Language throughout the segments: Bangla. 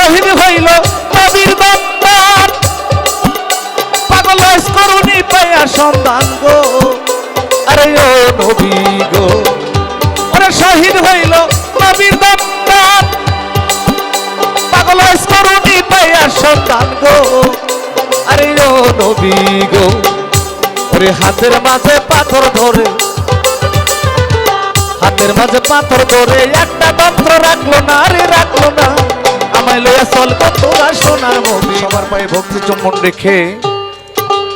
শহীদ হইল নবীর দন্তান পাগল করুনি পায়া সন্ধান গো আরে ও নবী গো ওরে শহীদ হইল নবীর দন্তান পাগল করুনি পায়া সন্ধান গো আরে ও নবী গো ওরে হাতের মাঝে পাথর ধরে হাতের মাঝে পাথর ধরে একটা তন্ত্র রাখলো না রে রাখলো না আমায় লইয়া চল তোরা সোনার নবী সবার পায়ে ভক্তি চুম্বন রেখে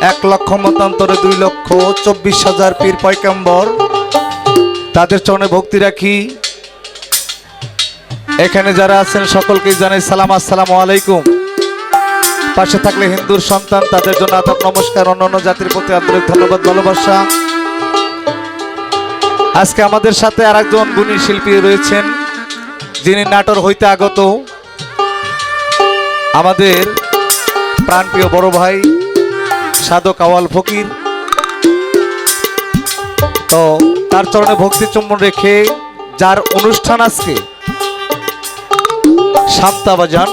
1,00,000 মতান্তরে 2,24,000 পীর পয়গম্বর তাদের চরণে ভক্তি রাখি। এখানে যারা আছেন সকলকে জানাই সালাম, আসসালামু আলাইকুম। পাশে থাকলে হিন্দুর সন্তান তাদের জন্য আদাব নমস্কার, অন্যান্য জাতির প্রতি আন্তরিক ধন্যবাদ ভালোবাসা। আজকে আমাদের সাথে আরেকজন গুণী শিল্পী রয়েছেন যিনি নাটোর হইতে আগত আমাদের প্রাণপ্রিয় বড় ভাই সাধক আওয়াল ফকির। তো তার চরণে ভক্তি চুম্বন রেখে যার অনুষ্ঠান আজকে শান্তা বাজান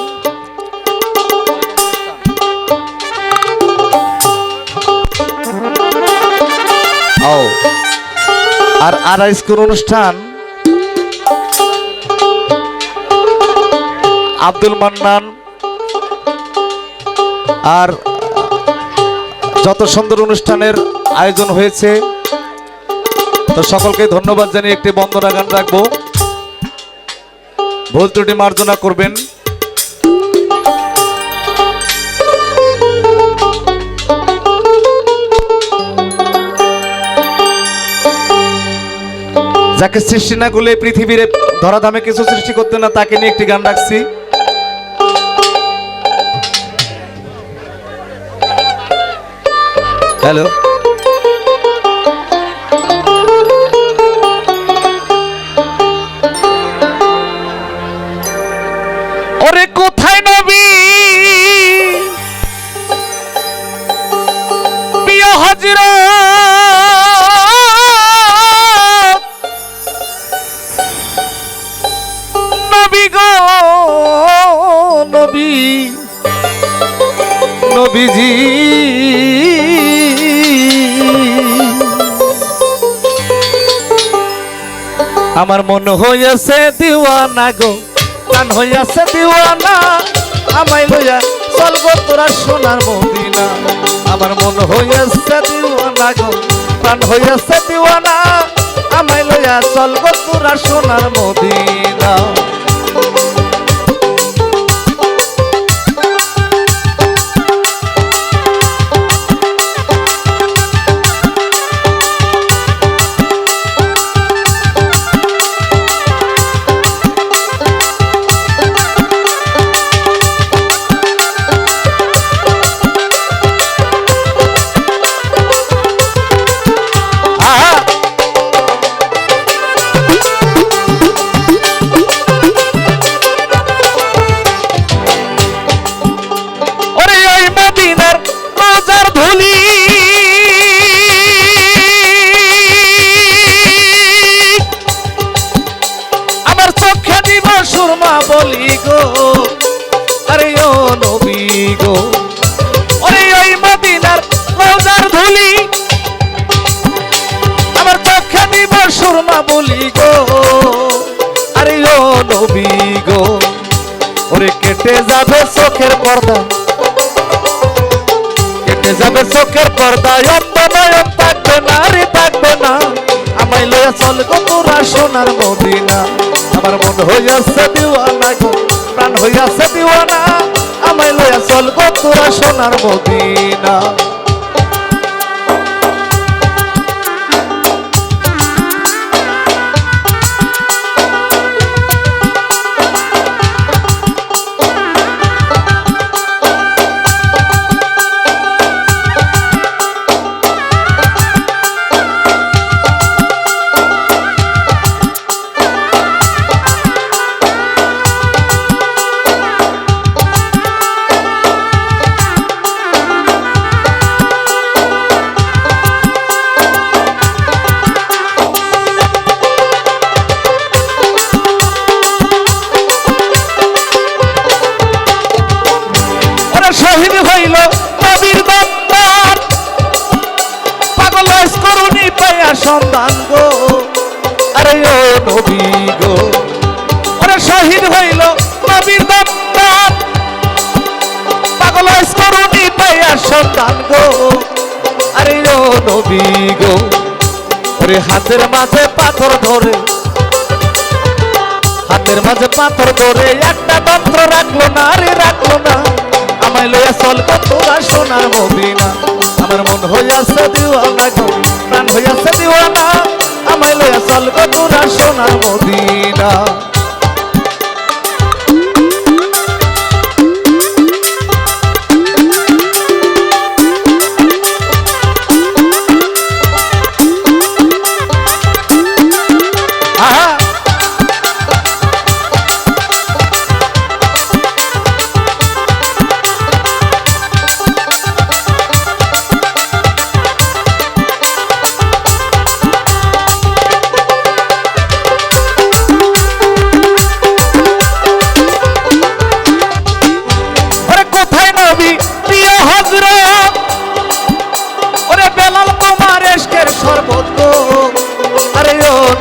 আর আরাইস্কুর অনুষ্ঠান আব্দুল মান্নান আর যত সুন্দর অনুষ্ঠানের আয়োজন হয়েছে তো সকলকে ধন্যবাদ জানিয়ে একটি বন্দনা গান রাখবো, ভুল ত্রুটি মার্জনা করবেন। যাকে সৃষ্টি না করলে পৃথিবীর ধরাধামে কিছু সৃষ্টি করতে না তাকে নিয়ে একটি গান রাখছি। হ্যালো ওরে কোথায় নবী প্রিয় হযরত নবী গো নবী নবীজি আমার মন হইয়াছে দিওয়ানা গো প্রাণ হইয়াছে দিওয়ানা আমায় লইয়া চল গো তোরা সোনার মদিনা। আমার মন হইয়াছে দিওয়ানা গো প্রাণ হইয়াছে দিওয়ানা আমায় লইয়া চল গো তোরা সোনার মদিনা। বলি গো আরে ও নবী গো ওরে ওই মদিনার রওজার ধুলি আমার চোখে দিব সুরমা বলি গো আরে ও নবী গো ওরে কেটে যাবে চোখের পর্দা কেটে যাবে চোখের পর্দা অন্ত নয়ন থাকবে না রে থাকবে না আমায় লইয়া চল গো তোরা সোনার মদিনা। আমার মন হইয়াছে দিওয়ানা গো প্রাণ হইয়াছে দিওয়ানা আমায় লইয়া চল গো তোরা সোনার মদিনা। শহীদ হইল নবীর দপ্তর পাগল করুনি পাইয়া সন্তান গো আরে ও নবী গো ওরে শহীদ হইল নবীর দপ্তর পাগল করুনি পাইয়া সন্তান গো আরে ও নবী গো ওরে হাতের মাঝে পাথর ধরে হাতের মাঝে পাথর ধরে একটা তন্ত্র রাখলো না রে রাখলো না আমায় লইয়া চল গো তোরা সোনার মদিনা আমার মন হইয়াছে দিওয়ানা গো প্রাণ হইয়াছে দিওয়ানা আমায় লইয়া চল গো তোরা সোনার মদিনা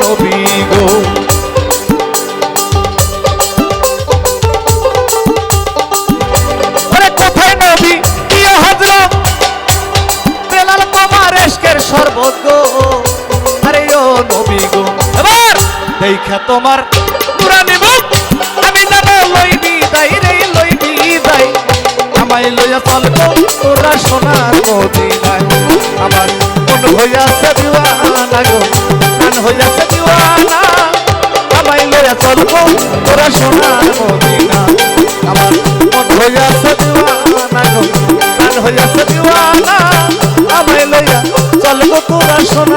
নবী গো ওরে কোথায় নবী প্রিয় হযরত বেলাল তোমার ইশকের শরবত গো আরে ও নবী গো এবার দেখা তোমার পুরানি মুখ আমি জানো লইবি দাই রে লইবি দাই আমায় লইয়া চল গো তোরা সোনার মদিনায় আমার মন হইয়াছে দিওয়ানা গো প্রাণ হইয়াছে দিওয়ানা আমায় লইয়া চল গো তোরা সোনার মদিনা আমার মন হইয়াছে দিওয়ানা গো প্রাণ হইয়াছে দিওয়ানা আমায় লইয়া চল গো তোরা সোনার